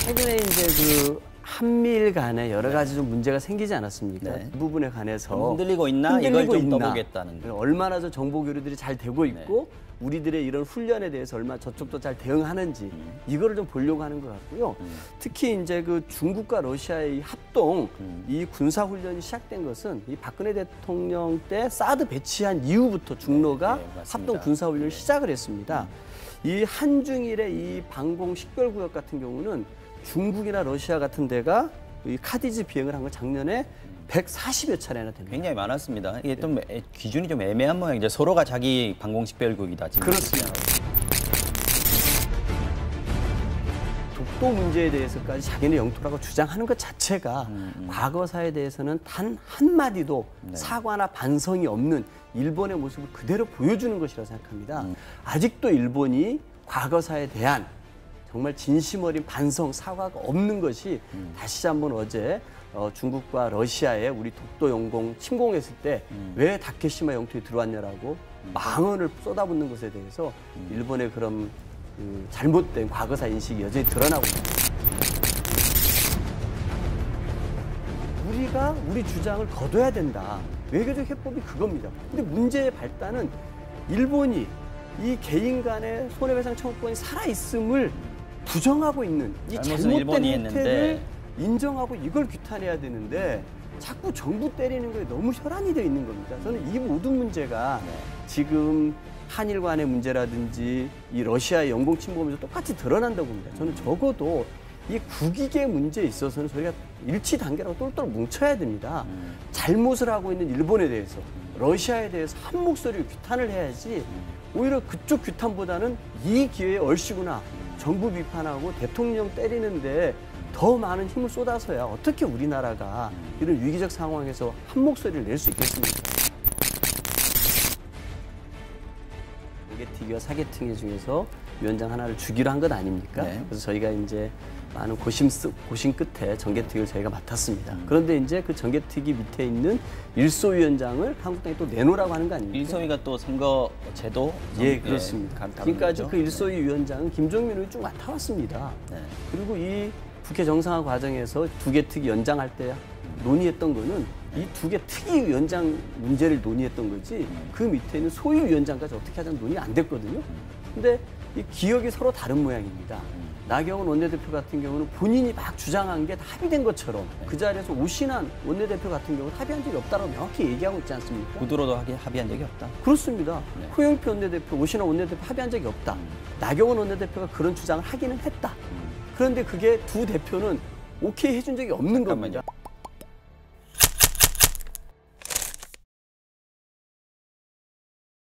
최근에 이제 그 한미일 간에 여러 가지 좀 문제가 생기지 않았습니까? 네. 그 부분에 관해서 흔들리고 있나? 이걸 좀 떠보겠다는. 얼마나 저 정보 교류들이 잘 되고 있고 우리들의 이런 훈련에 대해서 얼마나 저쪽도 잘 대응하는지 이거를 좀 보려고 하는 것 같고요. 특히 이제 그 중국과 러시아의 이 합동 이 군사 훈련이 시작된 것은 이 박근혜 대통령 때 사드 배치한 이후부터 중러가 합동 군사 훈련을 시작을 했습니다. 이 한중일의 이 방공 식별구역 같은 경우는 중국이나 러시아 같은 데가 이 카디즈 비행을 한 건 작년에 140여 차례나 됩니다. 굉장히 많았습니다. 이게 좀 기준이 좀 애매한 모양이죠. 서로가 자기 방공식별국이다. 지금. 그렇습니다. 독도 문제에 대해서까지 자기네 영토라고 주장하는 것 자체가 과거사에 대해서는 단 한마디도 사과나 반성이 없는 일본의 모습을 그대로 보여주는 것이라고 생각합니다. 아직도 일본이 과거사에 대한 정말 진심 어린 반성, 사과가 없는 것이 다시 한번 어제 중국과 러시아에 우리 독도 영공 침공했을 때 왜 다케시마 영토에 들어왔냐라고 망언을 쏟아붓는 것에 대해서 일본의 그런 잘못된 과거사 인식이 여전히 드러나고 있습니다. 우리가 우리 주장을 거둬야 된다. 외교적 해법이 그겁니다. 근데 문제의 발단은 일본이 이 개인 간의 손해배상 청구권이 살아있음을 부정하고 있는 이 잘못된 행태를 인정하고 이걸 규탄해야 되는데 자꾸 정부 때리는 거에 너무 혈안이 되어 있는 겁니다. 저는 이 모든 문제가 지금 한일 간의 문제라든지 이 러시아의 영공 침범에서 똑같이 드러난다고 봅니다. 저는 적어도 이 국익의 문제에 있어서는 저희가 일치 단계라고 똘똘 뭉쳐야 됩니다. 잘못을 하고 있는 일본에 대해서 러시아에 대해서 한 목소리로 규탄을 해야지 오히려 그쪽 규탄보다는 이 기회에 얼씨구나 정부 비판하고 대통령 때리는데 더 많은 힘을 쏟아서야 어떻게 우리나라가 이런 위기적 상황에서 한 목소리를 낼 수 있겠습니까? 소개팅과 사개팅 중에서 위원장 하나를 주기로 한 것 아닙니까? 그래서 저희가 이제 많은 고심 끝에 정개특위를 저희가 맡았습니다. 그런데 이제 그 정개특위 밑에 있는 일소위원장을 한국당이 또 내놓으라고 하는 거 아닙니까? 일소위가 또 선거 제도? 예, 그렇습니다. 지금까지 그 일소위 위원장은 김종민 의원이 쭉 맡아왔습니다. 그리고 이 국회 정상화 과정에서 두 개 특위 연장할 때 논의했던 거는 이 두 개 특위 위원장 문제를 논의했던 거지 그 밑에 있는 소위 위원장까지 어떻게 하자는 논의가 안 됐거든요. 근데 이 기억이 서로 다른 모양입니다. 나경원 원내대표 같은 경우는 본인이 막 주장한 게 다 합의된 것처럼 그 자리에서 오신환 원내대표 같은 경우는 합의한 적이 없다고 명확히 얘기하고 있지 않습니까? 구두로도 합의한 적이 없다. 그렇습니다. 홍영표 원내대표, 오신환 원내대표 합의한 적이 없다. 나경원 원내대표가 그런 주장을 하기는 했다. 그런데 그게 두 대표는 오케이 해준 적이 없는 겁니다.